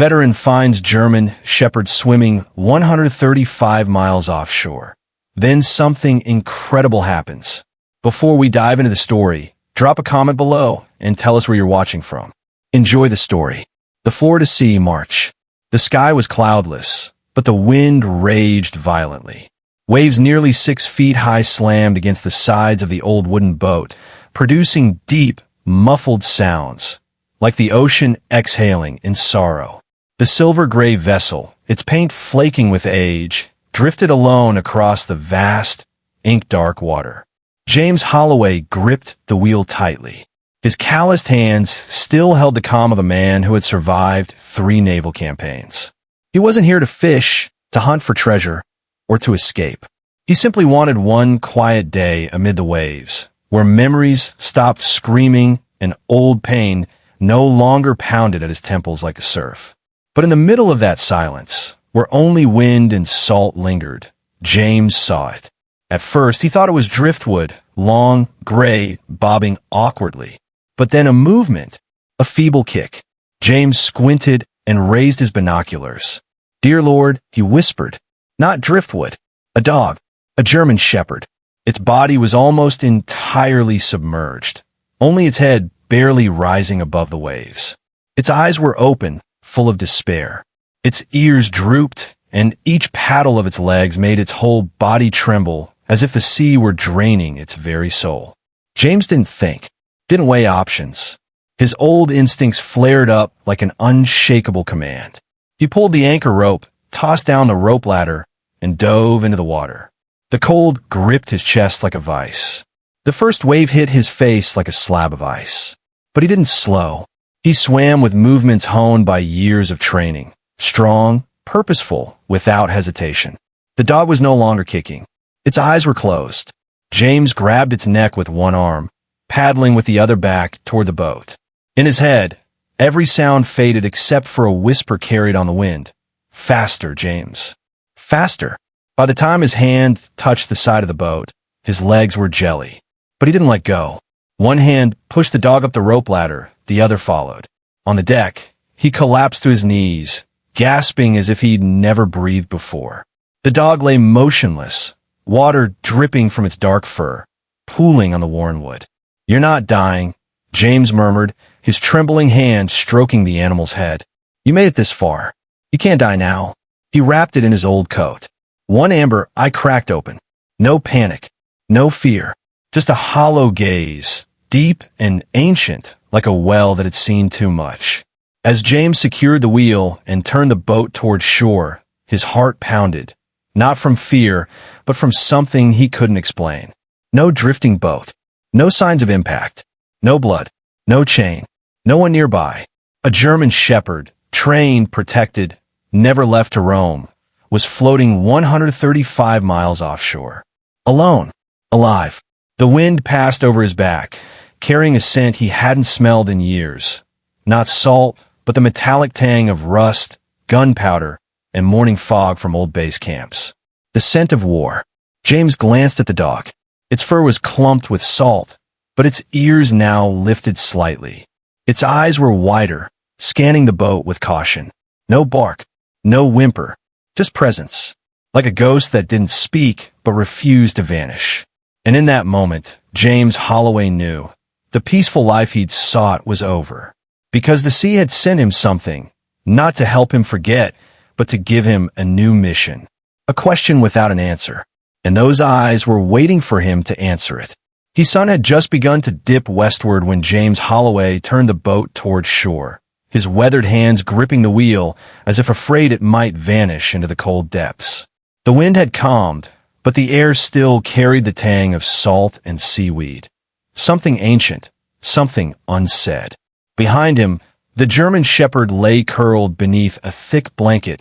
Veteran finds German Shepherd swimming 135 miles offshore. Then something incredible happens. Before we dive into the story, drop a comment below and tell us where you're watching from. Enjoy the story. The Florida Sea March. The sky was cloudless, but the wind raged violently. Waves nearly 6 feet high slammed against the sides of the old wooden boat, producing deep, muffled sounds, like the ocean exhaling in sorrow. The silver-gray vessel, its paint flaking with age, drifted alone across the vast, ink-dark water. James Holloway gripped the wheel tightly. His calloused hands still held the calm of a man who had survived 3 naval campaigns. He wasn't here to fish, to hunt for treasure, or to escape. He simply wanted one quiet day amid the waves, where memories stopped screaming and old pain no longer pounded at his temples like the surf. But in the middle of that silence, where only wind and salt lingered, James saw it. At first, he thought it was driftwood, long, gray, bobbing awkwardly. But then a movement, a feeble kick. James squinted and raised his binoculars. "Dear Lord," he whispered, "not driftwood. A dog, a German Shepherd." Its body was almost entirely submerged, only its head barely rising above the waves. Its eyes were open, full of despair. Its ears drooped, and each paddle of its legs made its whole body tremble as if the sea were draining its very soul. James didn't think, didn't weigh options. His old instincts flared up like an unshakable command. He pulled the anchor rope, tossed down the rope ladder, and dove into the water. The cold gripped his chest like a vice. The first wave hit his face like a slab of ice. But he didn't slow. He swam with movements honed by years of training, strong, purposeful, without hesitation. The dog was no longer kicking. Its eyes were closed. James grabbed its neck with one arm, paddling with the other back toward the boat. In his head, every sound faded except for a whisper carried on the wind. "Faster, James. Faster." By the time his hand touched the side of the boat, his legs were jelly. But he didn't let go. One hand pushed the dog up the rope ladder, the other followed. On the deck, he collapsed to his knees, gasping as if he'd never breathed before. The dog lay motionless, water dripping from its dark fur, pooling on the worn wood. "You're not dying," James murmured, his trembling hand stroking the animal's head. "You made it this far. You can't die now." He wrapped it in his old coat. One amber eye cracked open. No panic, no fear, just a hollow gaze, deep and ancient, like a well that had seen too much. As James secured the wheel and turned the boat toward shore, his heart pounded, not from fear, but from something he couldn't explain. No drifting boat, no signs of impact, no blood, no chain, no one nearby. A German Shepherd, trained, protected, never left to roam, was floating 135 miles offshore. Alone, alive. The wind passed over his back, carrying a scent he hadn't smelled in years. Not salt, but the metallic tang of rust, gunpowder, and morning fog from old base camps. The scent of war. James glanced at the dog. Its fur was clumped with salt, but its ears now lifted slightly. Its eyes were wider, scanning the boat with caution. No bark, no whimper, just presence. Like a ghost that didn't speak, but refused to vanish. And in that moment, James Holloway knew the peaceful life he'd sought was over. Because the sea had sent him something, not to help him forget, but to give him a new mission. A question without an answer. And those eyes were waiting for him to answer it. His sun had just begun to dip westward when James Holloway turned the boat toward shore, his weathered hands gripping the wheel as if afraid it might vanish into the cold depths. The wind had calmed, but the air still carried the tang of salt and seaweed. Something ancient, something unsaid. Behind him, the German Shepherd lay curled beneath a thick blanket,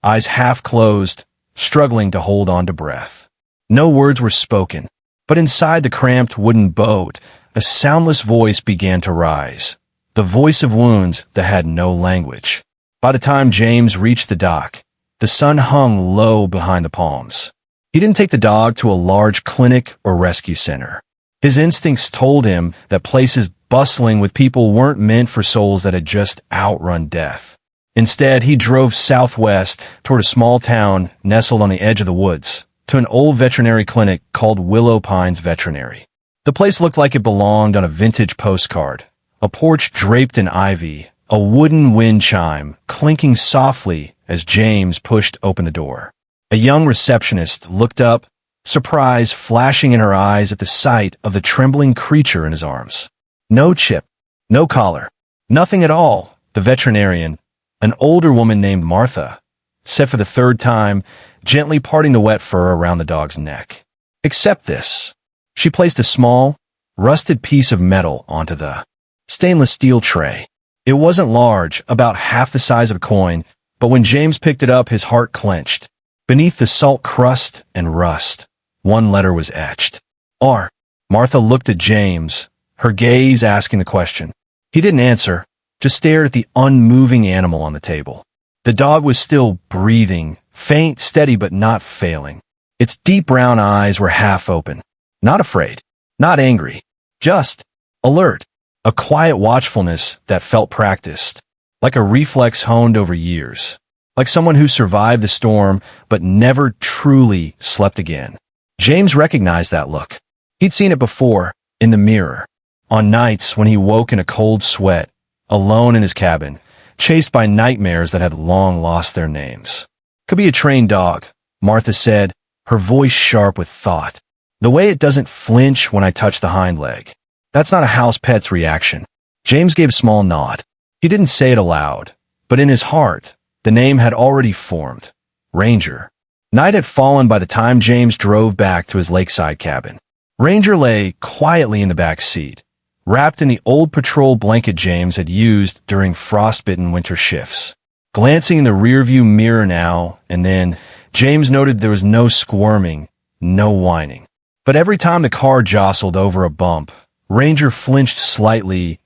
eyes half closed, struggling to hold on to breath. No words were spoken, but inside the cramped wooden boat, a soundless voice began to rise, the voice of wounds that had no language. By the time James reached the dock, the sun hung low behind the palms. He didn't take the dog to a large clinic or rescue center. His instincts told him that places bustling with people weren't meant for souls that had just outrun death. Instead, he drove southwest toward a small town nestled on the edge of the woods to an old veterinary clinic called Willow Pines Veterinary. The place looked like it belonged on a vintage postcard. A porch draped in ivy, a wooden wind chime clinking softly as James pushed open the door. A young receptionist looked up, surprise flashing in her eyes at the sight of the trembling creature in his arms. No chip, no collar, nothing at all. The veterinarian, an older woman named Martha, said for the third time, gently parting the wet fur around the dog's neck. "Accept this." She placed a small, rusted piece of metal onto the stainless steel tray. It wasn't large, about half the size of a coin, but when James picked it up, his heart clenched. Beneath the salt crust and rust, one letter was etched. R. Martha looked at James, her gaze asking the question. He didn't answer, just stared at the unmoving animal on the table. The dog was still breathing, faint, steady, but not failing. Its deep brown eyes were half open. Not afraid, not angry, just alert. A quiet watchfulness that felt practiced, like a reflex honed over years. Like someone who survived the storm but never truly slept again. James recognized that look. He'd seen it before, in the mirror, on nights when he woke in a cold sweat, alone in his cabin, chased by nightmares that had long lost their names. "Could be a trained dog," Martha said, her voice sharp with thought. "The way it doesn't flinch when I touch the hind leg. That's not a house pet's reaction." James gave a small nod. He didn't say it aloud, but in his heart, the name had already formed. Ranger. Night had fallen by the time James drove back to his lakeside cabin. Ranger lay quietly in the back seat, wrapped in the old patrol blanket James had used during frostbitten winter shifts. Glancing in the rearview mirror now and then, James noted there was no squirming, no whining. But every time the car jostled over a bump, Ranger flinched slightly,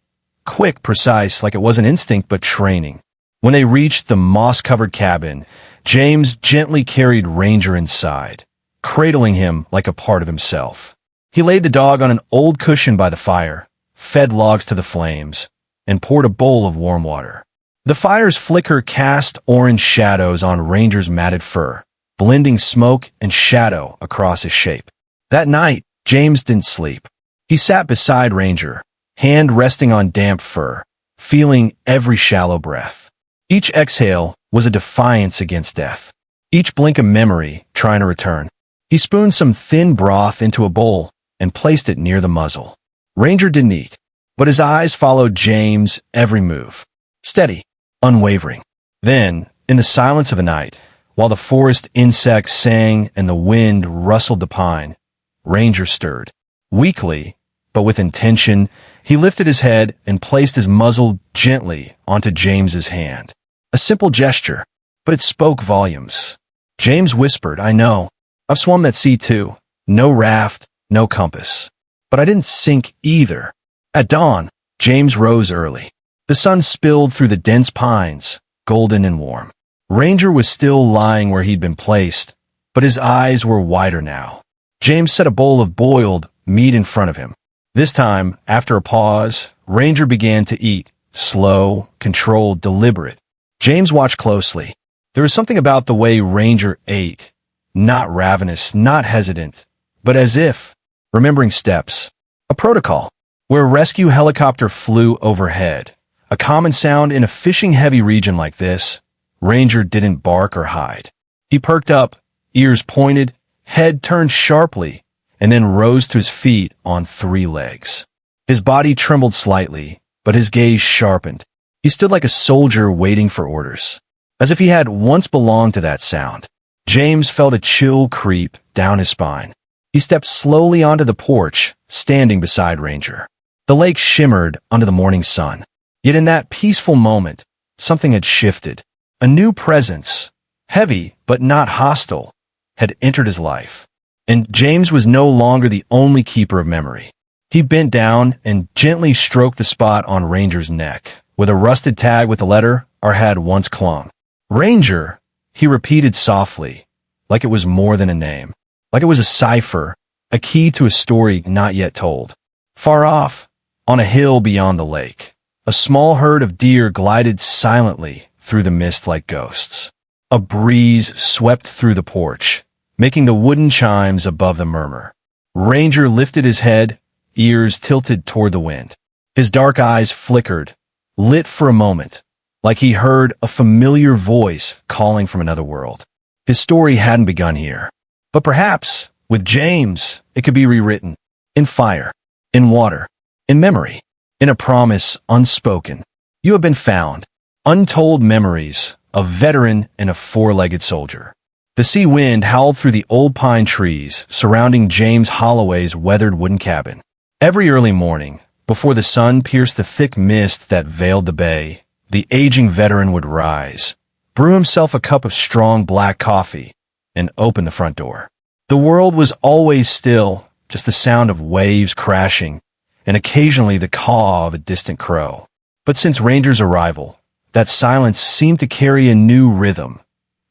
quick, precise, like it wasn't instinct but training. When they reached the moss-covered cabin, James gently carried Ranger inside, cradling him like a part of himself. He laid the dog on an old cushion by the fire, fed logs to the flames, and poured a bowl of warm water. The fire's flicker cast orange shadows on Ranger's matted fur, blending smoke and shadow across his shape. That night, James didn't sleep. He sat beside Ranger, hand resting on damp fur, feeling every shallow breath. Each exhale was a defiance against death. Each blink a memory trying to return. He spooned some thin broth into a bowl and placed it near the muzzle. Ranger didn't eat, but his eyes followed James' every move. Steady, unwavering. Then, in the silence of the night, while the forest insects sang and the wind rustled the pine, Ranger stirred. Weakly, but with intention, he lifted his head and placed his muzzle gently onto James's hand. A simple gesture, but it spoke volumes. James whispered, "I know. I've swum that sea too. No raft, no compass. But I didn't sink either." At dawn, James rose early. The sun spilled through the dense pines, golden and warm. Ranger was still lying where he'd been placed, but his eyes were wider now. James set a bowl of boiled meat in front of him. This time, after a pause, Ranger began to eat, slow, controlled, deliberate. James watched closely. There was something about the way Ranger ate, not ravenous, not hesitant, but as if remembering steps. A protocol, where a rescue helicopter flew overhead. A common sound in a fishing-heavy region like this. Ranger didn't bark or hide. He perked up, ears pointed, head turned sharply, and then rose to his feet on 3 legs. His body trembled slightly, but his gaze sharpened. He stood like a soldier waiting for orders, as if he had once belonged to that sound. James felt a chill creep down his spine. He stepped slowly onto the porch, standing beside Ranger. The lake shimmered under the morning sun. Yet in that peaceful moment, something had shifted. A new presence, heavy but not hostile, had entered his life. And James was no longer the only keeper of memory. He bent down and gently stroked the spot on Ranger's neck, with a rusted tag with the letter R had once clung. "Ranger," he repeated softly, like it was more than a name, like it was a cipher, a key to a story not yet told. Far off, on a hill beyond the lake, a small herd of deer glided silently through the mist like ghosts. A breeze swept through the porch, making the wooden chimes above the murmur. Ranger lifted his head, ears tilted toward the wind. His dark eyes flickered, lit for a moment, like he heard a familiar voice calling from another world. His story hadn't begun here. But perhaps, with James, it could be rewritten. In fire, in water, in memory, in a promise unspoken. You have been found. Untold memories, a veteran and a four-legged soldier. The sea wind howled through the old pine trees surrounding James Holloway's weathered wooden cabin. Every early morning, before the sun pierced the thick mist that veiled the bay, the aging veteran would rise, brew himself a cup of strong black coffee, and open the front door. The world was always still, just the sound of waves crashing, and occasionally the caw of a distant crow. But since Ranger's arrival, that silence seemed to carry a new rhythm,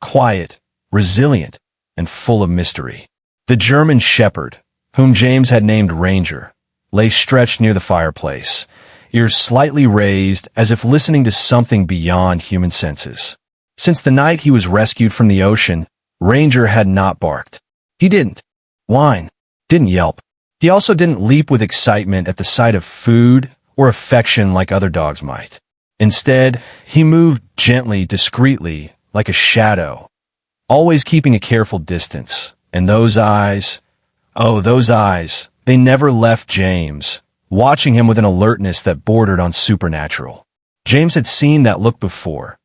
quiet, resilient, and full of mystery. The German shepherd, whom James had named Ranger, lay stretched near the fireplace, ears slightly raised as if listening to something beyond human senses. Since the night he was rescued from the ocean, Ranger had not barked. He didn't whine, didn't yelp. He also didn't leap with excitement at the sight of food or affection like other dogs might. Instead, he moved gently, discreetly, like a shadow, always keeping a careful distance. And those eyes, oh, those eyes, they never left James, watching him with an alertness that bordered on supernatural. James had seen that look before,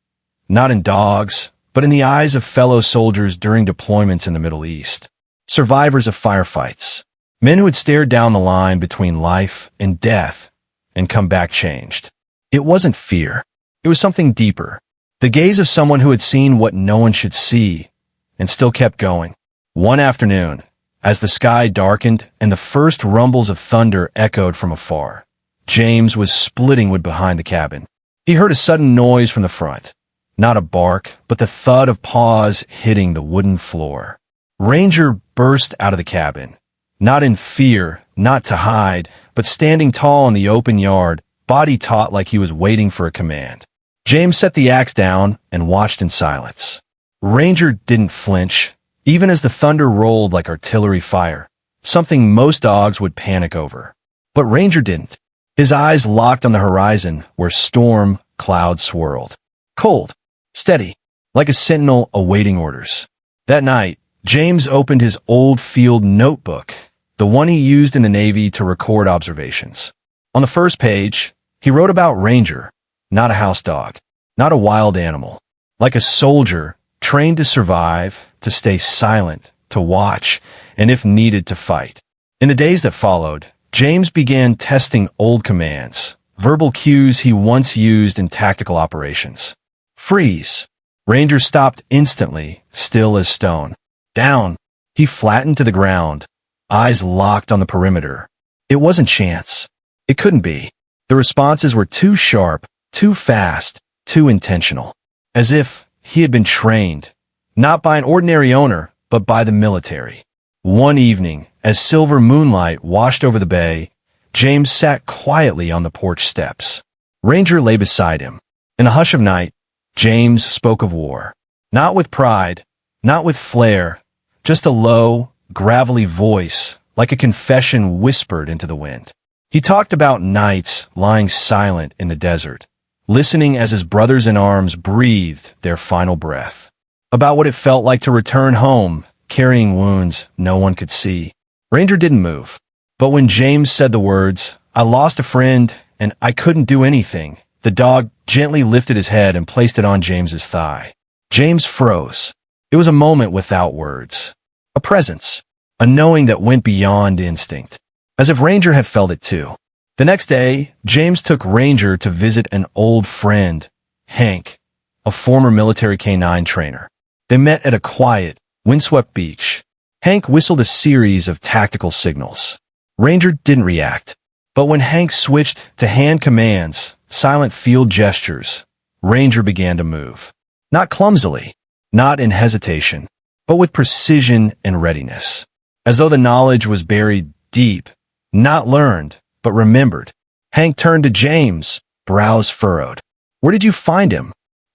not in dogs, but in the eyes of fellow soldiers during deployments in the Middle East, survivors of firefights, men who had stared down the line between life and death and come back changed. It wasn't fear. It was something deeper. The gaze of someone who had seen what no one should see and still kept going. One afternoon, as the sky darkened and the first rumbles of thunder echoed from afar, James was splitting wood behind the cabin. He heard a sudden noise from the front. Not a bark, but the thud of paws hitting the wooden floor. Ranger burst out of the cabin, not in fear, not to hide, but standing tall in the open yard, body taut like he was waiting for a command. James set the axe down and watched in silence. Ranger didn't flinch, even as the thunder rolled like artillery fire, something most dogs would panic over. But Ranger didn't. His eyes locked on the horizon where storm clouds swirled. Cold, steady, like a sentinel awaiting orders. That night, James opened his old field notebook, the one he used in the Navy to record observations. On the first page, he wrote about Ranger, not a house dog, not a wild animal, like a soldier trained to survive, to stay silent, to watch, and if needed, to fight. In the days that followed, James began testing old commands, verbal cues he once used in tactical operations. Freeze. Ranger stopped instantly, still as stone. Down. He flattened to the ground, eyes locked on the perimeter. It wasn't chance. It couldn't be. The responses were too sharp, too fast, too intentional. As if he had been trained, not by an ordinary owner, but by the military. One evening, as silver moonlight washed over the bay, James sat quietly on the porch steps. Ranger lay beside him. In a hush of night, James spoke of war. Not with pride, not with flair, just a low, gravelly voice, like a confession whispered into the wind. He talked about nights lying silent in the desert, listening as his brothers in arms breathed their final breath. About what it felt like to return home, carrying wounds no one could see. Ranger didn't move. But when James said the words, "I lost a friend and I couldn't do anything," the dog gently lifted his head and placed it on James's thigh. James froze. It was a moment without words. A presence. A knowing that went beyond instinct. As if Ranger had felt it too. The next day, James took Ranger to visit an old friend, Hank, a former military canine trainer. They met at a quiet, windswept beach. Hank whistled a series of tactical signals. Ranger didn't react. But when Hank switched to hand commands, silent field gestures, Ranger began to move. Not clumsily, not in hesitation, but with precision and readiness. As though the knowledge was buried deep, not learned, but remembered. Hank turned to James, brows furrowed. "Where did you find him?"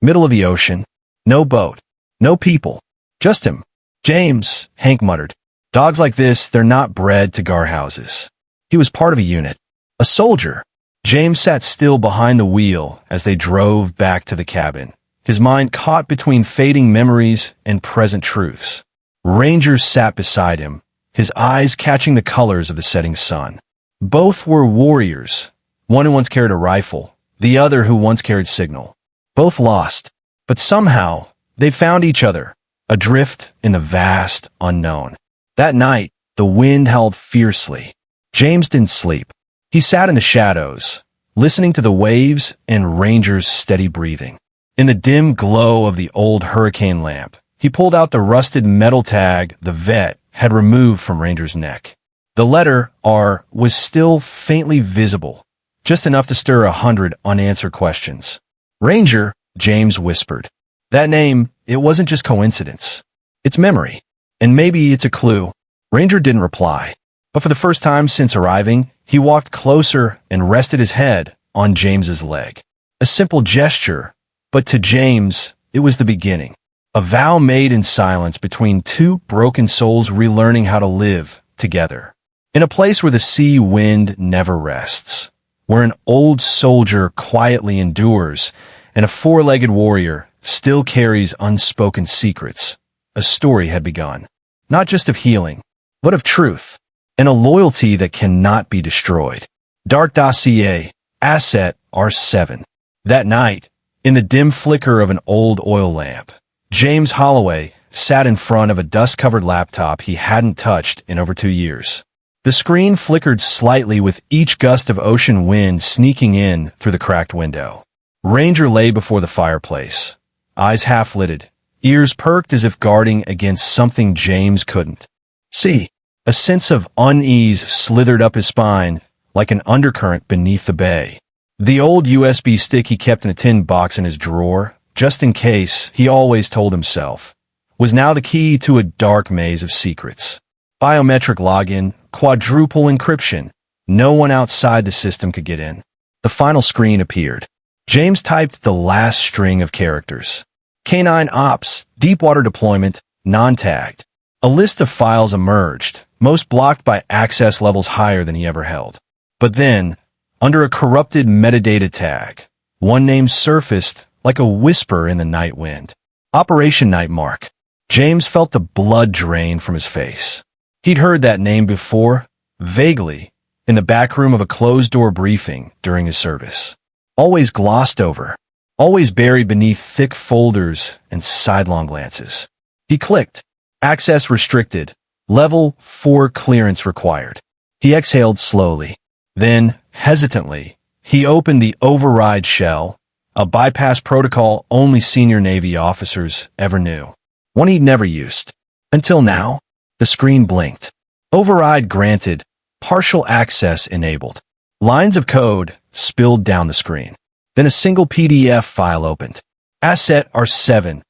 Middle of the ocean. No boat. No people. Just him. James, Hank muttered. Dogs like this, they're not bred to guard houses. He was part of a unit. A soldier. James sat still behind the wheel as they drove back to the cabin, his mind caught between fading memories and present truths. Ranger sat beside him, his eyes catching the colors of the setting sun. Both were warriors, one who once carried a rifle, the other who once carried signal. Both lost, but somehow they'd found each other, adrift in the vast unknown. That night, the wind howled fiercely. James didn't sleep. He sat in the shadows, listening to the waves and Ranger's steady breathing. In the dim glow of the old hurricane lamp, he pulled out the rusted metal tag the vet had removed from Ranger's neck. The letter R was still faintly visible, just enough to stir 100 unanswered questions. Ranger, James whispered. That name, it wasn't just coincidence. It's memory. And maybe it's a clue. Ranger didn't reply. But for the first time since arriving, he walked closer and rested his head on James's leg. A simple gesture, but to James, it was the beginning. A vow made in silence between two broken souls relearning how to live together. In a place where the sea wind never rests, where an old soldier quietly endures and a four-legged warrior still carries unspoken secrets, a story had begun. Not just of healing, but of truth, and a loyalty that cannot be destroyed. Dark Dossier, Asset R7. That night, in the dim flicker of an old oil lamp, James Holloway sat in front of a dust-covered laptop he hadn't touched in over 2 years. The screen flickered slightly with each gust of ocean wind sneaking in through the cracked window. Ranger lay before the fireplace, eyes half-lidded, ears perked as if guarding against something James couldn't see. A sense of unease slithered up his spine like an undercurrent beneath the bay. The old USB stick he kept in a tin box in his drawer, just in case, he always told himself, was now the key to a dark maze of secrets. Biometric login, quadruple encryption. No one outside the system could get in. The final screen appeared. James typed the last string of characters. K9 Ops, Deepwater Deployment, non-tagged. A list of files emerged, most blocked by access levels higher than he ever held. But then, under a corrupted metadata tag, one name surfaced like a whisper in the night wind. Operation Nightmark. James felt the blood drain from his face. He'd heard that name before, vaguely, in the back room of a closed-door briefing during his service. Always glossed over, always buried beneath thick folders and sidelong glances. He clicked. Access restricted. Level 4 clearance required. He exhaled slowly. Then, hesitantly, he opened the override shell, a bypass protocol only senior Navy officers ever knew. One he'd never used. Until now, the screen blinked. Override granted. Partial access enabled. Lines of code spilled down the screen. Then a single PDF file opened. Asset R7.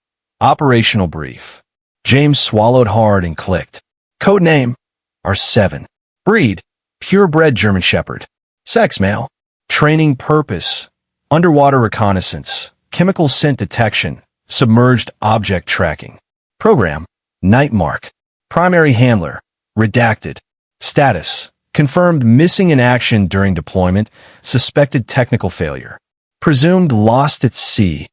Operational brief. James swallowed hard and clicked. Codename R7. Breed. Purebred German Shepherd. Sex male. Training purpose. Underwater reconnaissance. Chemical scent detection. Submerged object tracking. Program. Nightmark. Primary handler. Redacted. Status. Confirmed missing in action during deployment. Suspected technical failure. Presumed lost at sea.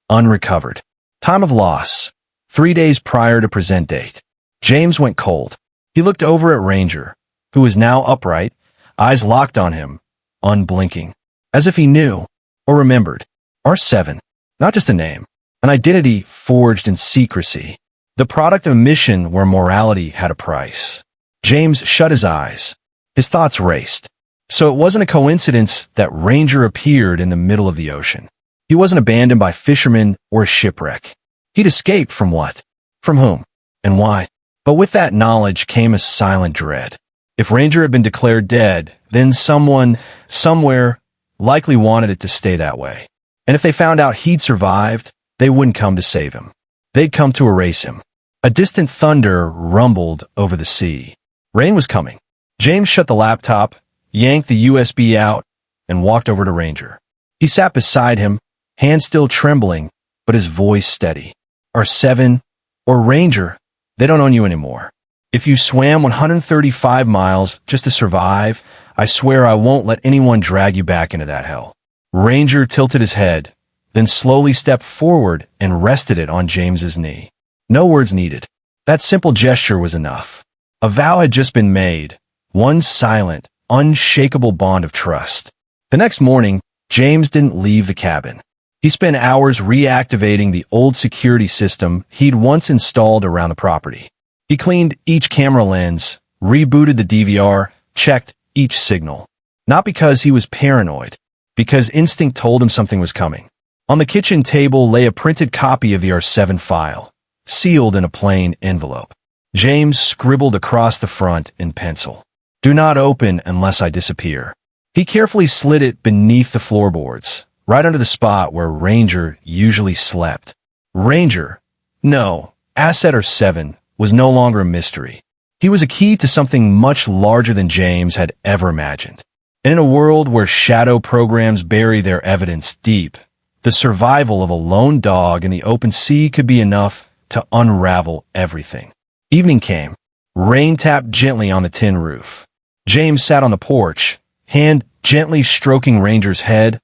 Unrecovered. Time of loss. 3 days prior to present date. James went cold. He looked over at Ranger, who was now upright, eyes locked on him, unblinking, as if he knew or remembered. R7. Not just a name. An identity forged in secrecy. The product of a mission where morality had a price. James shut his eyes. His thoughts raced. So it wasn't a coincidence that Ranger appeared in the middle of the ocean. He wasn't abandoned by fishermen or a shipwreck. He'd escaped from what? From whom? And why? But with that knowledge came a silent dread. If Ranger had been declared dead, then someone, somewhere, likely wanted it to stay that way. And if they found out he'd survived, they wouldn't come to save him. They'd come to erase him. A distant thunder rumbled over the sea. Rain was coming. James shut the laptop, yanked the USB out, and walked over to Ranger. He sat beside him, hands still trembling, but his voice steady. R7, or Ranger, they don't own you anymore. If you swam 135 miles just to survive, I swear I won't let anyone drag you back into that hell. Ranger tilted his head, then slowly stepped forward and rested it on James's knee. No words needed. That simple gesture was enough. A vow had just been made, one silent, unshakable bond of trust. The next morning, James didn't leave the cabin. He spent hours reactivating the old security system he'd once installed around the property. He cleaned each camera lens, rebooted the DVR, checked each signal. Not because he was paranoid, because instinct told him something was coming. On the kitchen table lay a printed copy of the R7 file, sealed in a plain envelope. James scribbled across the front in pencil. "Do not open unless I disappear." He carefully slid it beneath the floorboards, right under the spot where Ranger usually slept. Ranger, no, Asset R7, was no longer a mystery. He was a key to something much larger than James had ever imagined. And in a world where shadow programs bury their evidence deep, the survival of a lone dog in the open sea could be enough to unravel everything. Evening came. Rain tapped gently on the tin roof. James sat on the porch, hand gently stroking Ranger's head,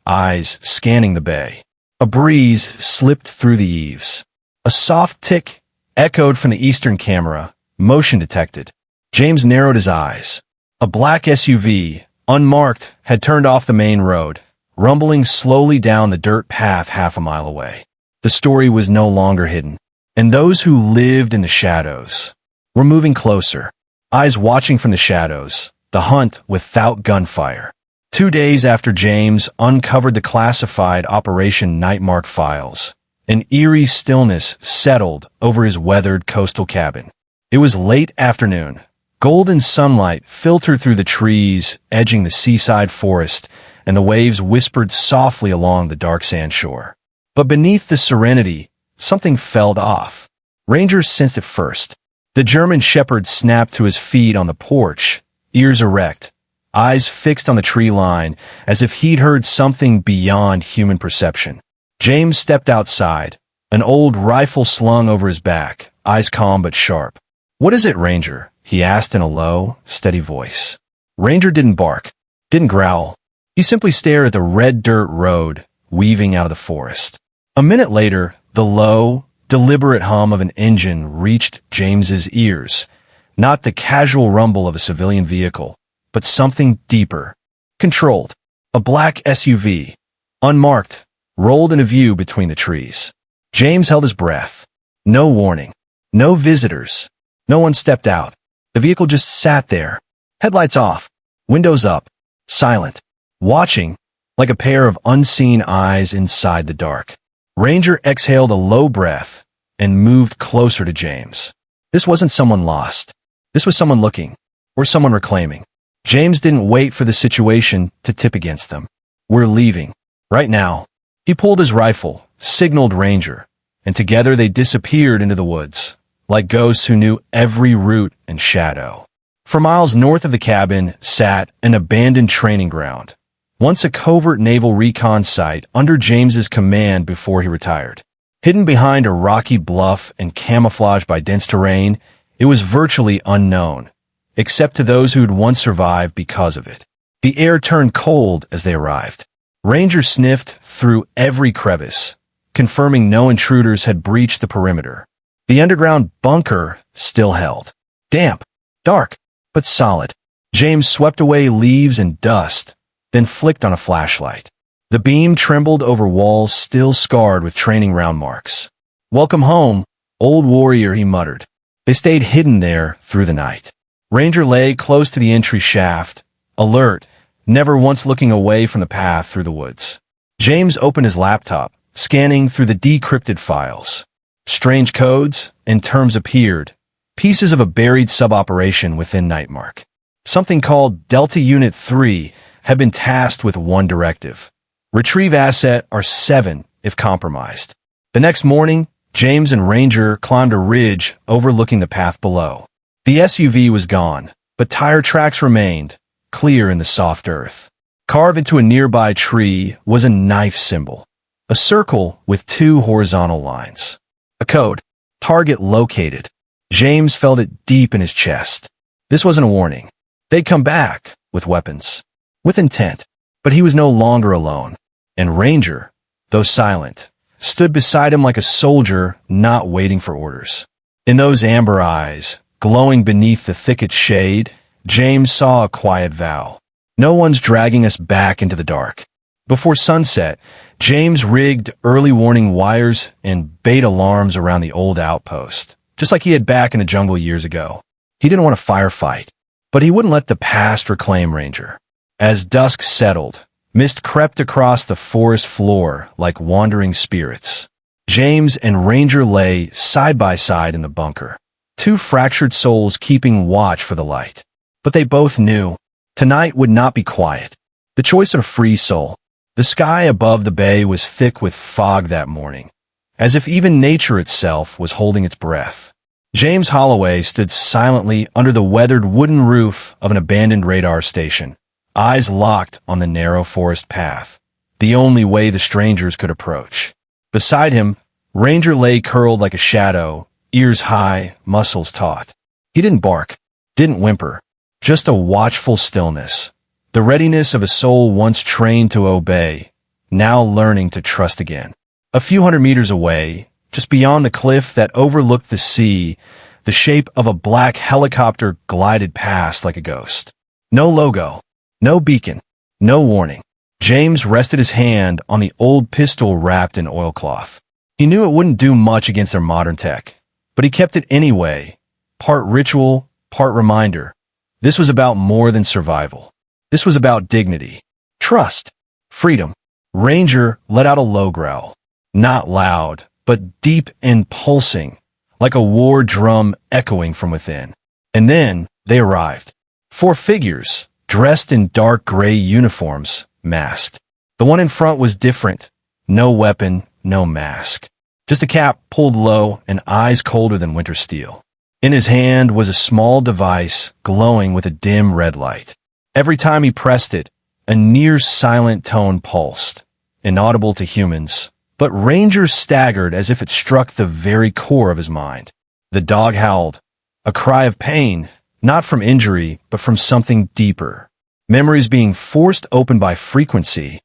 eyes scanning the bay. A breeze slipped through the eaves. A soft tick echoed from the eastern camera, motion detected. James narrowed his eyes. A black SUV, unmarked, had turned off the main road, rumbling slowly down the dirt path half a mile away. The story was no longer hidden, and those who lived in the shadows were moving closer, eyes watching from the shadows, the hunt without gunfire. 2 days after James uncovered the classified Operation Nightmark files, an eerie stillness settled over his weathered coastal cabin. It was late afternoon. Golden sunlight filtered through the trees, edging the seaside forest, and the waves whispered softly along the dark sand shore. But beneath the serenity, something felt off. Ranger sensed it first. The German shepherd snapped to his feet on the porch, ears erect, eyes fixed on the tree line, as if he'd heard something beyond human perception. James stepped outside, an old rifle slung over his back, eyes calm but sharp. "What is it, Ranger?" he asked in a low, steady voice. Ranger didn't bark, didn't growl. He simply stared at the red dirt road weaving out of the forest. A minute later, the low, deliberate hum of an engine reached James's ears, not the casual rumble of a civilian vehicle, but something deeper, controlled. A black SUV, unmarked, rolled into view between the trees. James held his breath. No warning. No visitors. No one stepped out. The vehicle just sat there, headlights off, windows up, silent, watching like a pair of unseen eyes inside the dark. Ranger exhaled a low breath and moved closer to James. This wasn't someone lost. This was someone looking, or someone reclaiming. James didn't wait for the situation to tip against them. "We're leaving. Right now." He pulled his rifle, signaled Ranger, and together they disappeared into the woods, like ghosts who knew every route and shadow. For miles north of the cabin sat an abandoned training ground, once a covert naval recon site under James's command before he retired. Hidden behind a rocky bluff and camouflaged by dense terrain, it was virtually unknown, except to those who'd once survived because of it. The air turned cold as they arrived. Ranger sniffed through every crevice, confirming no intruders had breached the perimeter. The underground bunker still held. Damp, dark, but solid. James swept away leaves and dust, then flicked on a flashlight. The beam trembled over walls still scarred with training round marks. "Welcome home, old warrior," he muttered. They stayed hidden there through the night. Ranger lay close to the entry shaft, alert, never once looking away from the path through the woods. James opened his laptop, scanning through the decrypted files. Strange codes and terms appeared, pieces of a buried sub-operation within Nightmark. Something called Delta Unit 3 had been tasked with one directive: retrieve Asset R7 if compromised. The next morning, James and Ranger climbed a ridge overlooking the path below. The SUV was gone, but tire tracks remained, clear in the soft earth. Carved into a nearby tree was a knife symbol, A circle with two horizontal lines. A code. Target located. James felt it deep in his chest. This wasn't a warning. They'd come back with weapons, with intent. But he was no longer alone. And Ranger, though silent, stood beside him like a soldier not waiting for orders. In those amber eyes, glowing beneath the thicket shade, James saw a quiet vow. No one's dragging us back into the dark. Before sunset, James rigged early warning wires and bait alarms around the old outpost, just like he had back in the jungle years ago. He didn't want a firefight, but he wouldn't let the past reclaim Ranger. As dusk settled, mist crept across the forest floor like wandering spirits. James and Ranger lay side by side in the bunker, two fractured souls keeping watch for the light. But they both knew tonight would not be quiet. The choice of a free soul. The sky above the bay was thick with fog that morning, as if even nature itself was holding its breath. James Holloway stood silently under the weathered wooden roof of an abandoned radar station, eyes locked on the narrow forest path, the only way the strangers could approach. Beside him, Ranger lay curled like a shadow, ears high, muscles taut. He didn't bark, didn't whimper, just a watchful stillness. The readiness of a soul once trained to obey, now learning to trust again. A few hundred meters away, just beyond the cliff that overlooked the sea, the shape of a black helicopter glided past like a ghost. No logo, no beacon, no warning. James rested his hand on the old pistol wrapped in oilcloth. He knew it wouldn't do much against their modern tech, but he kept it anyway, part ritual, part reminder. This was about more than survival. This was about dignity, trust, freedom. Ranger let out a low growl, not loud, but deep and pulsing, like a war drum echoing from within. And then they arrived. 4 figures, dressed in dark gray uniforms, masked. The one in front was different. No weapon, no mask. Just a cap pulled low and eyes colder than winter steel. In his hand was a small device glowing with a dim red light. Every time he pressed it, a near-silent tone pulsed, inaudible to humans, but Ranger staggered as if it struck the very core of his mind. The dog howled, a cry of pain, not from injury, but from something deeper. Memories being forced open by frequency,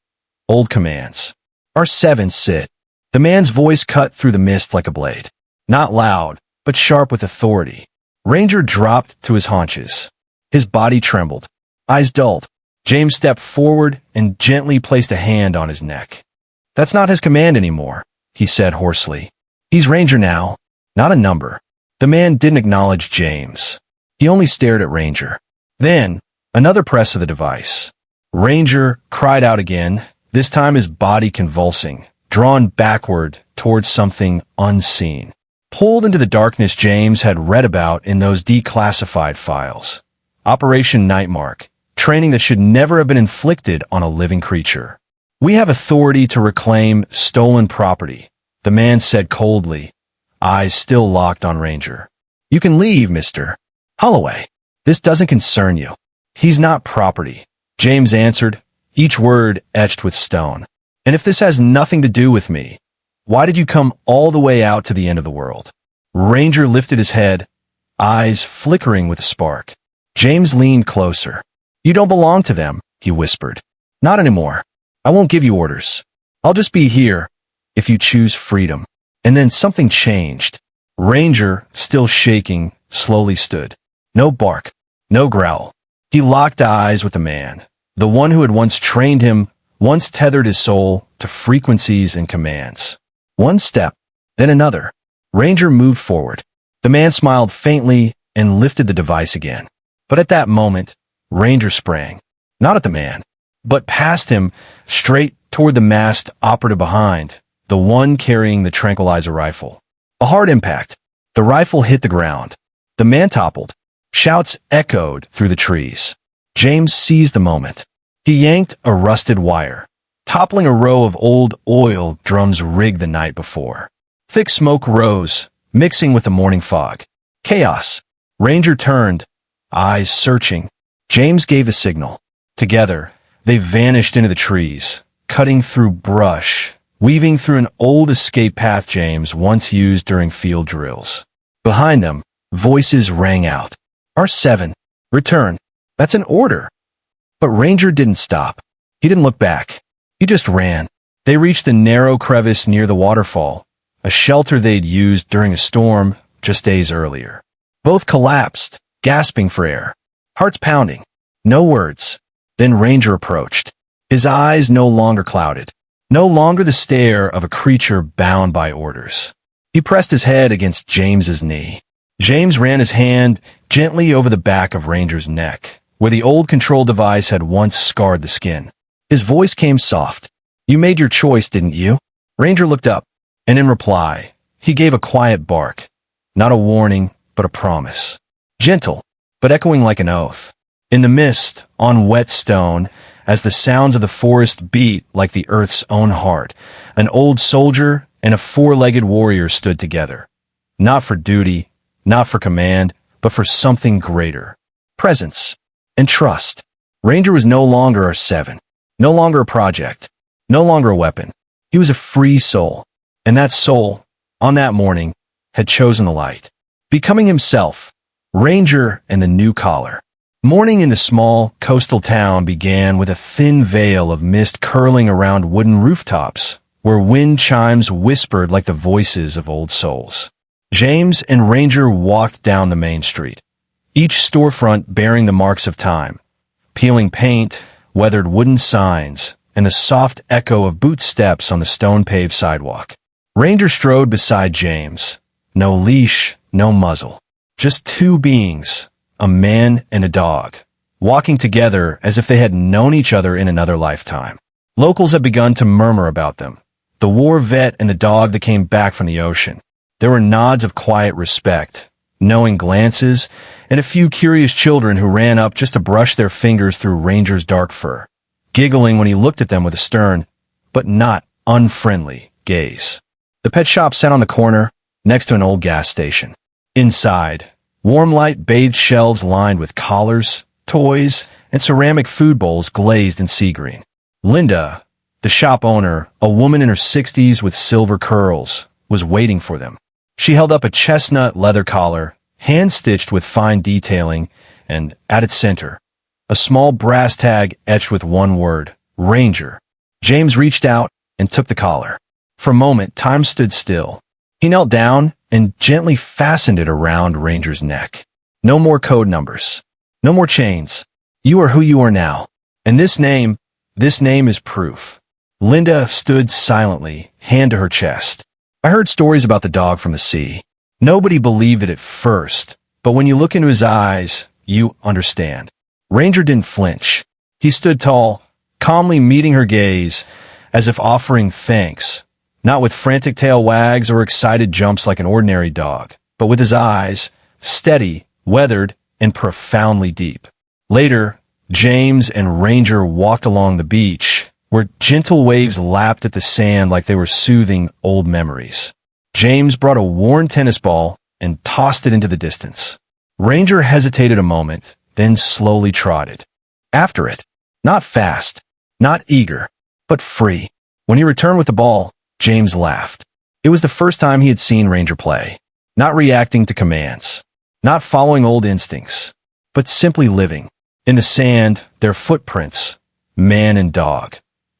old commands. R7 sit. The man's voice cut through the mist like a blade. Not loud, but sharp with authority. Ranger dropped to his haunches. His body trembled. Eyes dulled. James stepped forward and gently placed a hand on his neck. That's not his command anymore, he said hoarsely. He's Ranger now, not a number. The man didn't acknowledge James. He only stared at Ranger. Then, another press of the device. Ranger cried out again, this time his body convulsing, drawn backward towards something unseen. Pulled into the darkness James had read about in those declassified files. Operation Nightmark. Training that should never have been inflicted on a living creature. We have authority to reclaim stolen property, the man said coldly, eyes still locked on Ranger. You can leave, Mr. Holloway. This doesn't concern you. He's not property, James answered, each word etched with stone. And if this has nothing to do with me, why did you come all the way out to the end of the world? Ranger lifted his head, eyes flickering with a spark. James leaned closer. You don't belong to them, he whispered. Not anymore. I won't give you orders. I'll just be here, if you choose freedom. And then something changed. Ranger, still shaking, slowly stood. No bark, no growl. He locked eyes with the man, the one who had once trained him, once tethered his soul to frequencies and commands. One step, then another. Ranger moved forward. The man smiled faintly and lifted the device again. But at that moment, Ranger sprang, not at the man, but past him, straight toward the masked operative behind, the one carrying the tranquilizer rifle. A hard impact. The rifle hit the ground. The man toppled. Shouts echoed through the trees. James seized the moment. He yanked a rusted wire, toppling a row of old oil drums rigged the night before. Thick smoke rose, mixing with the morning fog. Chaos. Ranger turned, eyes searching. James gave the signal. Together, they vanished into the trees, cutting through brush, weaving through an old escape path James once used during field drills. Behind them, voices rang out. R7, return. That's an order. But Ranger didn't stop. He didn't look back. He just ran. They reached the narrow crevice near the waterfall, a shelter they'd used during a storm just days earlier. Both collapsed, gasping for air, hearts pounding. No words. Then Ranger approached. His eyes no longer clouded, no longer the stare of a creature bound by orders. He pressed his head against James's knee. James ran his hand gently over the back of Ranger's neck, where the old control device had once scarred the skin. His voice came soft. You made your choice, didn't you? Ranger looked up, and in reply, he gave a quiet bark. Not a warning, but a promise. Gentle, but echoing like an oath. In the mist, on wet stone, as the sounds of the forest beat like the earth's own heart, an old soldier and a four-legged warrior stood together. Not for duty, not for command, but for something greater. Presence and trust. Ranger was no longer R7, no longer a project, no longer a weapon. He was a free soul, and that soul, on that morning, had chosen the light. Becoming himself, Ranger and the new collar. Morning in the small, coastal town began with a thin veil of mist curling around wooden rooftops, where wind chimes whispered like the voices of old souls. James and Ranger walked down the main street, each storefront bearing the marks of time, peeling paint, weathered wooden signs, and the soft echo of boot steps on the stone-paved sidewalk. Ranger strode beside James. No leash, no muzzle. Just two beings, a man and a dog, walking together as if they had known each other in another lifetime. Locals had begun to murmur about them. The war vet and the dog that came back from the ocean. There were nods of quiet respect, knowing glances, and a few curious children who ran up just to brush their fingers through Ranger's dark fur, giggling when he looked at them with a stern, but not unfriendly, gaze. The pet shop sat on the corner, next to an old gas station. Inside, warm light-bathed shelves lined with collars, toys, and ceramic food bowls glazed in sea green. Linda, the shop owner, a woman in her 60s with silver curls, was waiting for them. She held up a chestnut leather collar, hand-stitched with fine detailing, and at its center, a small brass tag etched with one word, Ranger. James reached out and took the collar. For a moment, time stood still. He knelt down and gently fastened it around Ranger's neck. No more code numbers. No more chains. You are who you are now. And this name is proof. Linda stood silently, hand to her chest. I heard stories about the dog from the sea. Nobody believed it at first, but when you look into his eyes, you understand. Ranger didn't flinch. He stood tall, calmly meeting her gaze, as if offering thanks, not with frantic tail wags or excited jumps like an ordinary dog, but with his eyes, steady, weathered, and profoundly deep. Later, James and Ranger walked along the beach, where gentle waves lapped at the sand like they were soothing old memories. James brought a worn tennis ball and tossed it into the distance. Ranger hesitated a moment, then slowly trotted. After it, not fast, not eager, but free. When he returned with the ball, James laughed. It was the first time he had seen Ranger play. Not reacting to commands, not following old instincts, but simply living. In the sand, their footprints, man and dog,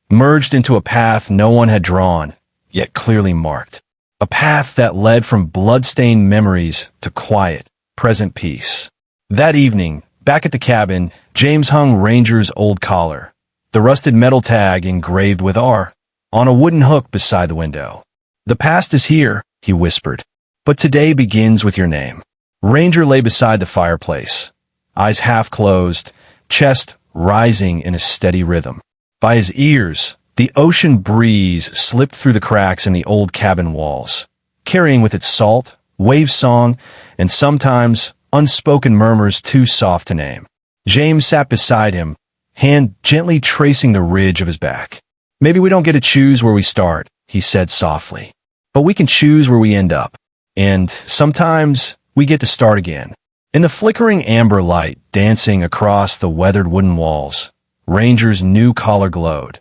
merged into a path no one had drawn, yet clearly marked. A path that led from blood-stained memories to quiet, present peace. That evening, back at the cabin, James hung Ranger's old collar, the rusted metal tag engraved with R, on a wooden hook beside the window. The past is here, he whispered, but today begins with your name. Ranger lay beside the fireplace, eyes half closed, chest rising in a steady rhythm. By his ears, the ocean breeze slipped through the cracks in the old cabin walls, carrying with it salt, wave song, and sometimes unspoken murmurs too soft to name. James sat beside him, hand gently tracing the ridge of his back. Maybe we don't get to choose where we start, he said softly, but we can choose where we end up. And sometimes we get to start again. In the flickering amber light dancing across the weathered wooden walls, Ranger's new collar glowed.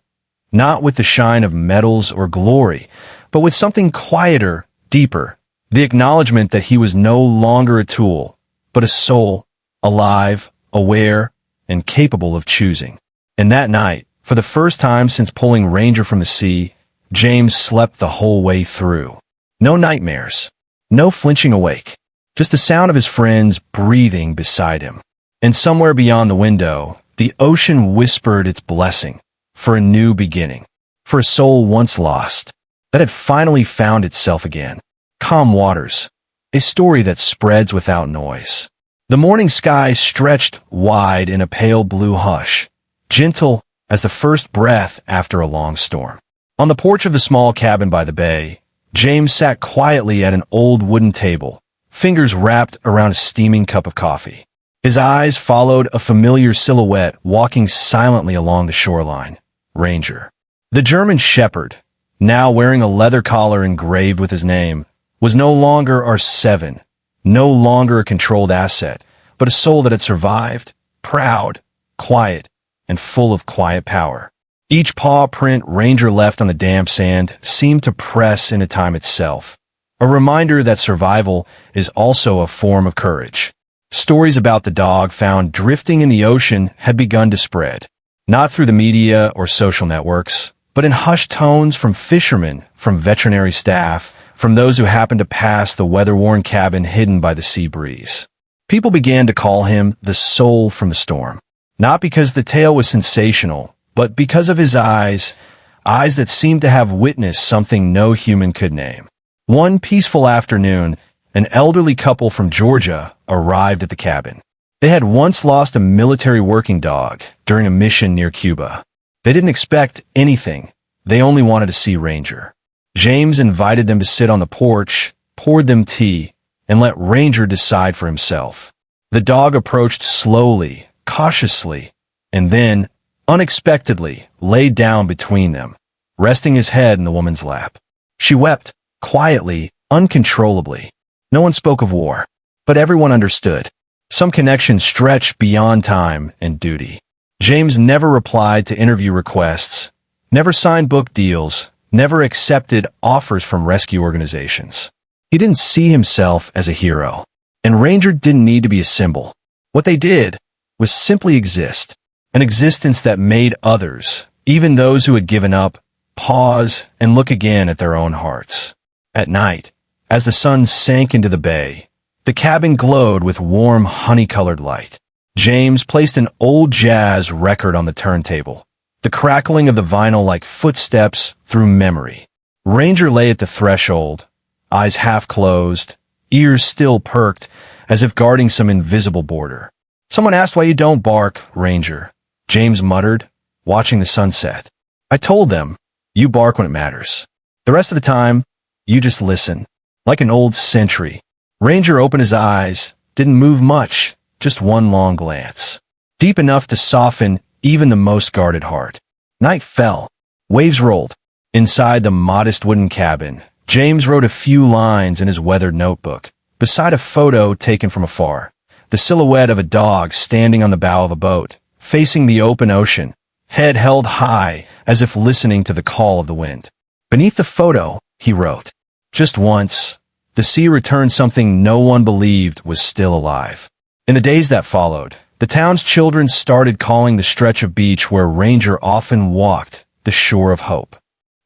not with the shine of medals or glory, but with something quieter, deeper, the acknowledgement that he was no longer a tool, but a soul, alive, aware, and capable of choosing. And that night, for the first time since pulling Ranger from the sea, James slept the whole way through. No nightmares, no flinching awake, just the sound of his friends breathing beside him. And somewhere beyond the window, the ocean whispered its blessing for a new beginning, for a soul once lost, that had finally found itself again. Calm waters, a story that spreads without noise. The morning sky stretched wide in a pale blue hush, gentle as the first breath after a long storm. On the porch of the small cabin by the bay, James sat quietly at an old wooden table, fingers wrapped around a steaming cup of coffee. His eyes followed a familiar silhouette walking silently along the shoreline. Ranger. The German shepherd, now wearing a leather collar engraved with his name, was no longer R7, no longer a controlled asset, but a soul that had survived, proud, quiet, and full of quiet power. Each paw print Ranger left on the damp sand seemed to press into time itself, a reminder that survival is also a form of courage. Stories about the dog found drifting in the ocean had begun to spread, not through the media or social networks, but in hushed tones from fishermen, from veterinary staff, from those who happened to pass the weather-worn cabin hidden by the sea breeze. People began to call him the soul from the storm, not because the tale was sensational, but because of his eyes that seemed to have witnessed something no human could name. One peaceful afternoon, an elderly couple from Georgia arrived at the cabin. They had once lost a military working dog during a mission near Cuba. They didn't expect anything. They only wanted to see Ranger. James invited them to sit on the porch, poured them tea, and let Ranger decide for himself. The dog approached slowly, cautiously, and then, unexpectedly, laid down between them, resting his head in the woman's lap. She wept, quietly, uncontrollably. No one spoke of war, but everyone understood. Some connection stretched beyond time and duty. James never replied to interview requests, never signed book deals, never accepted offers from rescue organizations. He didn't see himself as a hero, and Ranger didn't need to be a symbol. What they did was simply exist, an existence that made others, even those who had given up, pause and look again at their own hearts. At night, as the sun sank into the bay, the cabin glowed with warm, honey-colored light. James placed an old jazz record on the turntable, the crackling of the vinyl like footsteps through memory. Ranger lay at the threshold, eyes half closed, ears still perked, as if guarding some invisible border. "Someone asked why you don't bark, Ranger," James muttered, watching the sunset. "I told them, you bark when it matters. The rest of the time, you just listen." Like an old sentry, Ranger opened his eyes, didn't move much, just one long glance, deep enough to soften even the most guarded heart. Night fell. Waves rolled. Inside the modest wooden cabin, James wrote a few lines in his weathered notebook, beside a photo taken from afar, the silhouette of a dog standing on the bow of a boat, facing the open ocean, head held high as if listening to the call of the wind. Beneath the photo, he wrote, "Just once, the sea returned something no one believed was still alive." In the days that followed, the town's children started calling the stretch of beach where Ranger often walked the shore of hope.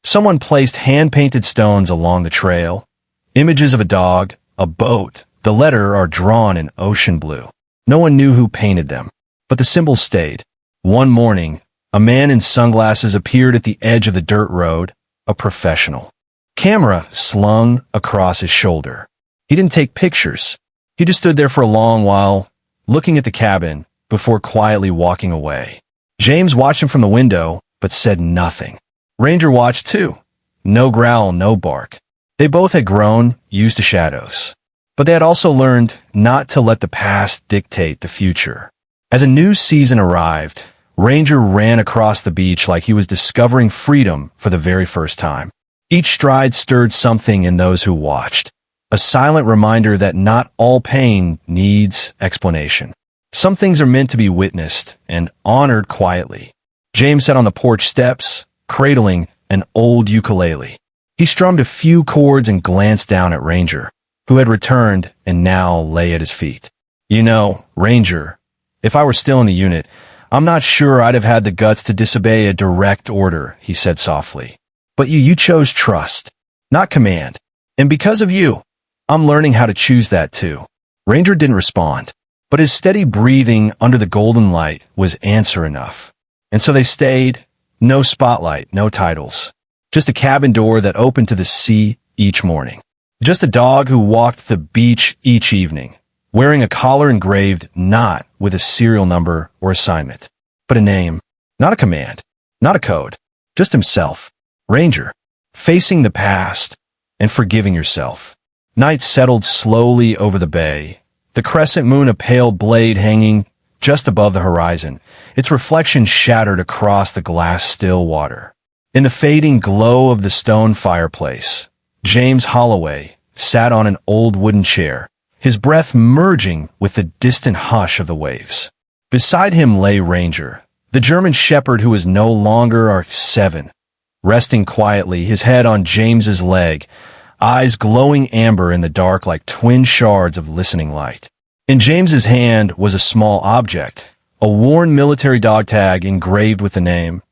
Someone placed hand-painted stones along the trail, images of a dog, a boat. The letters are drawn in ocean blue. No one knew who painted them, but the symbols stayed. One morning, a man in sunglasses appeared at the edge of the dirt road, a professional. Camera slung across his shoulder. He didn't take pictures. He just stood there for a long while, looking at the cabin, before quietly walking away. James watched him from the window, but said nothing. Ranger watched too. No growl, no bark. They both had grown, used to shadows. But they had also learned not to let the past dictate the future. As a new season arrived, Ranger ran across the beach like he was discovering freedom for the very first time. Each stride stirred something in those who watched, a silent reminder that not all pain needs explanation. Some things are meant to be witnessed and honored quietly. James sat on the porch steps, cradling an old ukulele. He strummed a few chords and glanced down at Ranger, who had returned and now lay at his feet. "You know, Ranger, if I were still in the unit, I'm not sure I'd have had the guts to disobey a direct order," he said softly. "But you chose trust, not command. And because of you, I'm learning how to choose that too." Ranger didn't respond, but his steady breathing under the golden light was answer enough. And so they stayed, no spotlight, no titles, just a cabin door that opened to the sea each morning. Just a dog who walked the beach each evening, wearing a collar engraved not with a serial number or assignment, but a name, not a command, not a code, just himself. Ranger, facing the past and forgiving yourself. Night settled slowly over the bay, the crescent moon a pale blade hanging just above the horizon, its reflection shattered across the glass-still water. In the fading glow of the stone fireplace, James Holloway sat on an old wooden chair, his breath merging with the distant hush of the waves. Beside him lay Ranger, the German shepherd who was no longer 7, resting quietly, his head on James's leg, eyes glowing amber in the dark like twin shards of listening light. In James's hand was a small object, a worn military dog tag engraved with the name,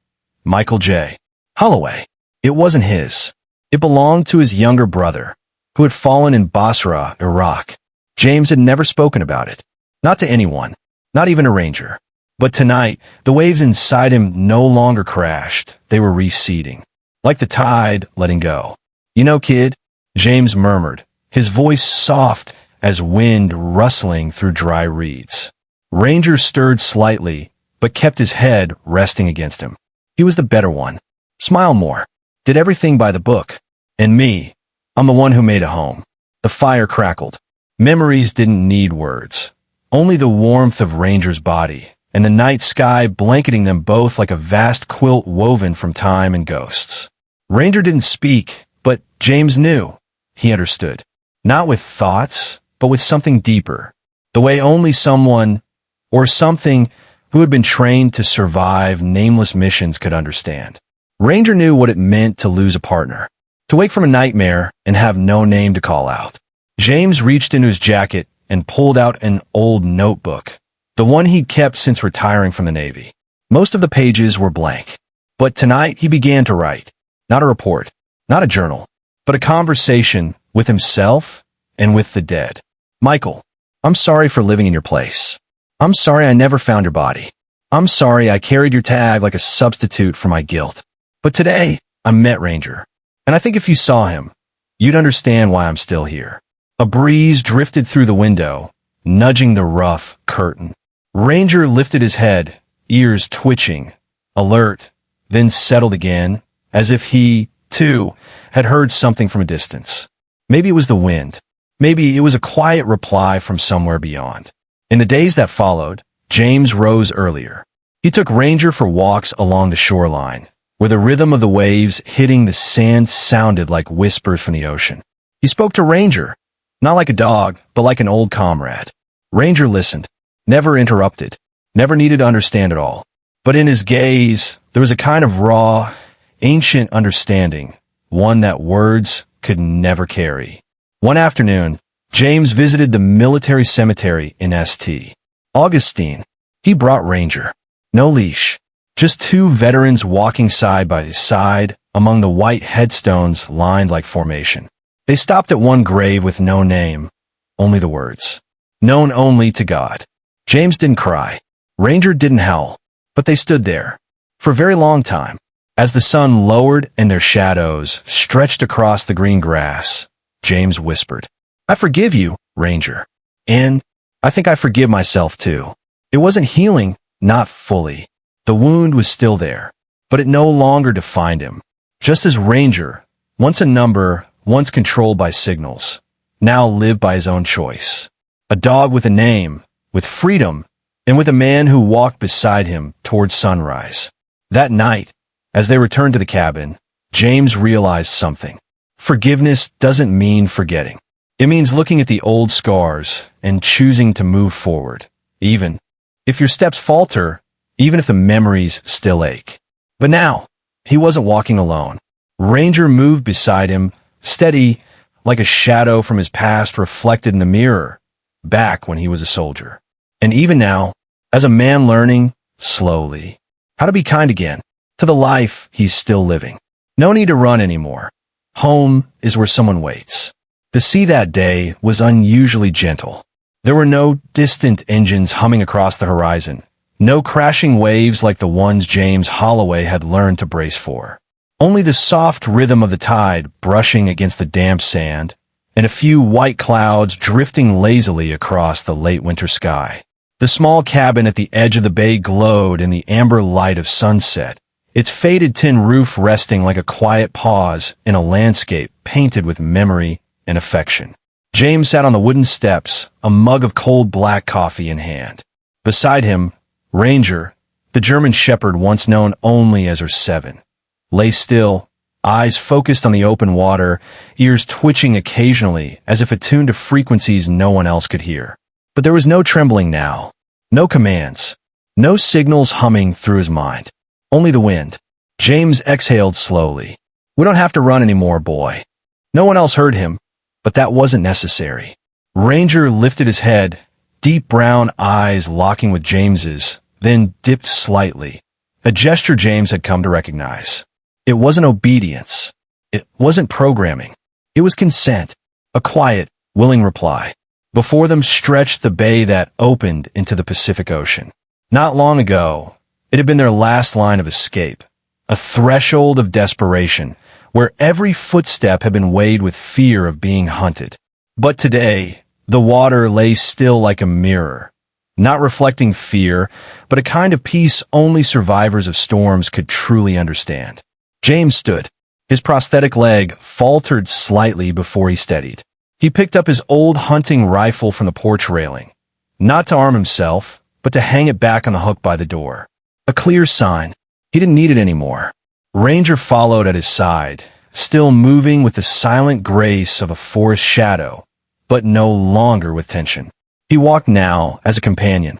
Michael J. Holloway. It wasn't his. It belonged to his younger brother, who had fallen in Basra, Iraq. James had never spoken about it. Not to anyone, not even a Ranger. But tonight, the waves inside him no longer crashed. They were receding, like the tide letting go. "You know, kid," James murmured, his voice soft as wind rustling through dry reeds. Ranger stirred slightly, but kept his head resting against him. He was the better one. Smile more. Did everything by the book. And me, I'm the one who made a home. The fire crackled. Memories didn't need words. Only the warmth of Ranger's body, and the night sky blanketing them both like a vast quilt woven from time and ghosts. Ranger didn't speak, but James knew. He understood. Not with thoughts, but with something deeper. The way only someone, or something, who had been trained to survive nameless missions could understand. Ranger knew what it meant to lose a partner, to wake from a nightmare and have no name to call out. James reached into his jacket and pulled out an old notebook, the one he'd kept since retiring from the Navy. Most of the pages were blank, but tonight he began to write. Not a report, not a journal, but a conversation with himself and with the dead. "Michael, I'm sorry for living in your place. I'm sorry I never found your body. I'm sorry I carried your tag like a substitute for my guilt. But today, I met Ranger, and I think if you saw him, you'd understand why I'm still here." A breeze drifted through the window, nudging the rough curtain. Ranger lifted his head, ears twitching, alert, then settled again, as if he, too, had heard something from a distance. Maybe it was the wind. Maybe it was a quiet reply from somewhere beyond. In the days that followed, James rose earlier. He took Ranger for walks along the shoreline, where the rhythm of the waves hitting the sand sounded like whispers from the ocean. He spoke to Ranger, not like a dog, but like an old comrade. Ranger listened, never interrupted, never needed to understand at all. But in his gaze, there was a kind of raw, ancient understanding, one that words could never carry. One afternoon, James visited the military cemetery in St. Augustine. He brought Ranger. No leash. Just two veterans walking side by side among the white headstones lined like formation. They stopped at one grave with no name, only the words, "Known only to God." James didn't cry. Ranger didn't howl, but they stood there for a very long time. As the sun lowered and their shadows stretched across the green grass, James whispered, "I forgive you, Ranger. And I think I forgive myself too." It wasn't healing, not fully. The wound was still there, but it no longer defined him. Just as Ranger, once a number, once controlled by signals, now lived by his own choice. A dog with a name, with freedom, and with a man who walked beside him toward sunrise. That night, as they returned to the cabin, James realized something. Forgiveness doesn't mean forgetting. It means looking at the old scars and choosing to move forward, even if your steps falter, even if the memories still ache. But now, He wasn't walking alone. Ranger moved beside him, steady, like a shadow from his past reflected in the mirror, back when he was a soldier. And even now, as a man learning, slowly, how to be kind again, to the life he's still living. No need to run anymore. Home is where someone waits. The sea that day was unusually gentle. There were no distant engines humming across the horizon, no crashing waves like the ones James Holloway had learned to brace for. Only the soft rhythm of the tide brushing against the damp sand, and a few white clouds drifting lazily across the late winter sky. The small cabin at the edge of the bay glowed in the amber light of sunset, its faded tin roof resting like a quiet pause in a landscape painted with memory and affection. James sat on the wooden steps, a mug of cold black coffee in hand. Beside him, Ranger, the German shepherd once known only as her Seven, lay still, eyes focused on the open water, ears twitching occasionally as if attuned to frequencies no one else could hear. But there was no trembling now, no commands, no signals humming through his mind. Only the wind. James exhaled slowly. "We don't have to run anymore, boy." No one else heard him, but that wasn't necessary. Ranger lifted his head, deep brown eyes locking with James's, then dipped slightly, a gesture James had come to recognize. It wasn't obedience. It wasn't programming. It was consent, a quiet, willing reply. Before them stretched the bay that opened into the Pacific Ocean. Not long ago, it had been their last line of escape, a threshold of desperation, where every footstep had been weighed with fear of being hunted. But today, the water lay still like a mirror, not reflecting fear, but a kind of peace only survivors of storms could truly understand. James stood. His prosthetic leg faltered slightly before he steadied. He picked up his old hunting rifle from the porch railing, not to arm himself, but to hang it back on the hook by the door. A clear sign. He didn't need it anymore. Ranger followed at his side, still moving with the silent grace of a forest shadow, but no longer with tension. He walked now as a companion,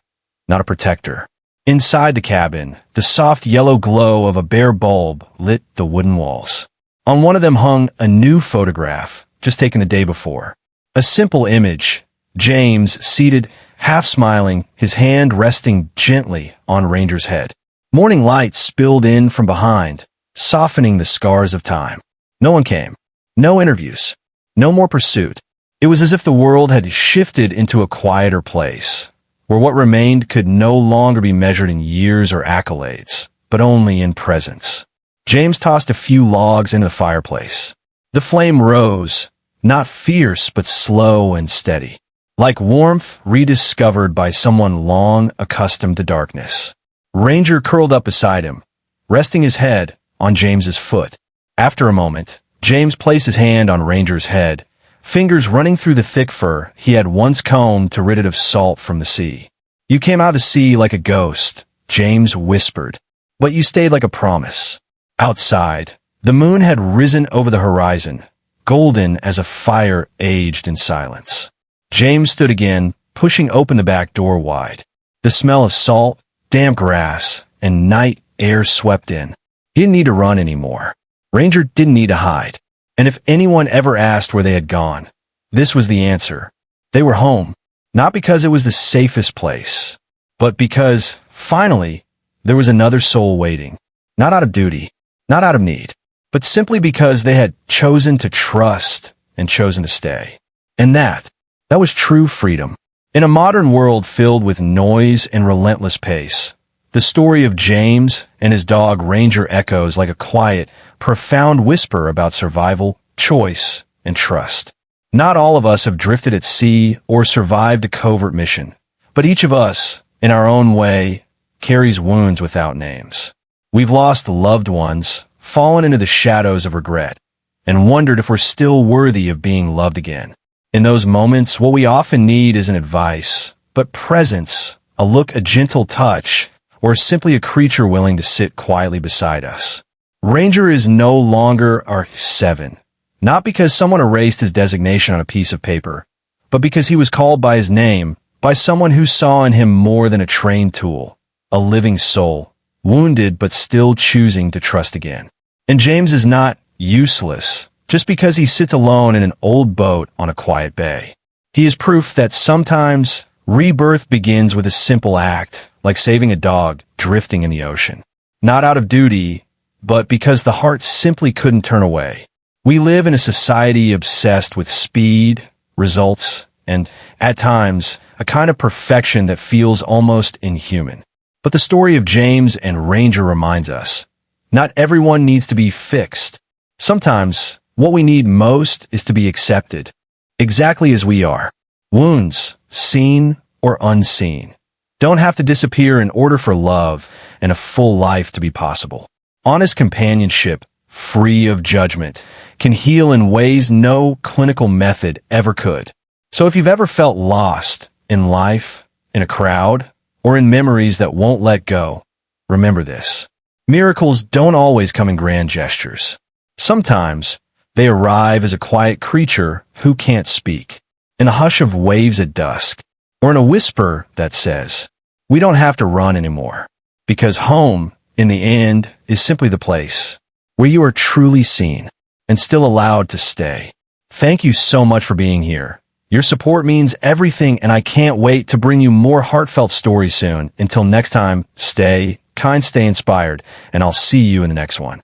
not a protector. Inside the cabin, the soft yellow glow of a bare bulb lit the wooden walls. On one of them hung a new photograph, just taken the day before. A simple image, James seated, half smiling, his hand resting gently on Ranger's head. Morning light spilled in from behind, softening the scars of time. No one came. No interviews. No more pursuit. It was as if the world had shifted into a quieter place, where what remained could no longer be measured in years or accolades, but only in presence. James tossed a few logs into the fireplace. The flame rose, not fierce but slow and steady, like warmth rediscovered by someone long accustomed to darkness. Ranger curled up beside him, resting his head on James's foot. After a moment, James placed his hand on Ranger's head, fingers running through the thick fur he had once combed to rid it of salt from the sea. "You came out of the sea like a ghost," James whispered, "but you stayed like a promise." Outside, the moon had risen over the horizon, golden as a fire aged in silence. James stood again, pushing open the back door wide. The smell of salt, damp grass, and night air swept in. He didn't need to run anymore. Ranger didn't need to hide. And if anyone ever asked where they had gone, this was the answer. They were home, not because it was the safest place, but because, finally, there was another soul waiting. Not out of duty, not out of need, but simply because they had chosen to trust and chosen to stay. And that was true freedom. In a modern world filled with noise and relentless pace, the story of James and his dog Ranger echoes like a quiet, profound whisper about survival, choice, and trust. Not all of us have drifted at sea or survived a covert mission, but each of us, in our own way, carries wounds without names. We've lost loved ones, fallen into the shadows of regret, and wondered if we're still worthy of being loved again. In those moments, what we often need isn't advice, but presence, a look, a gentle touch, or simply a creature willing to sit quietly beside us. Ranger is no longer our Seven, not because someone erased his designation on a piece of paper, but because he was called by his name, by someone who saw in him more than a trained tool, a living soul, wounded but still choosing to trust again. And James is not useless just because he sits alone in an old boat on a quiet bay. He is proof that sometimes rebirth begins with a simple act, like saving a dog drifting in the ocean. Not out of duty, but because the heart simply couldn't turn away. We live in a society obsessed with speed, results, and, at times, a kind of perfection that feels almost inhuman. But the story of James and Ranger reminds us, not everyone needs to be fixed. Sometimes, what we need most is to be accepted, exactly as we are. Wounds, seen or unseen, don't have to disappear in order for love and a full life to be possible. Honest companionship, free of judgment, can heal in ways no clinical method ever could. So if you've ever felt lost in life, in a crowd, or in memories that won't let go, remember this. Miracles don't always come in grand gestures. Sometimes, they arrive as a quiet creature who can't speak, in a hush of waves at dusk, or in a whisper that says, "We don't have to run anymore." Because home, in the end, is simply the place where you are truly seen and still allowed to stay. Thank you so much for being here. Your support means everything, and I can't wait to bring you more heartfelt stories soon. Until next time, stay kind, stay inspired, and I'll see you in the next one.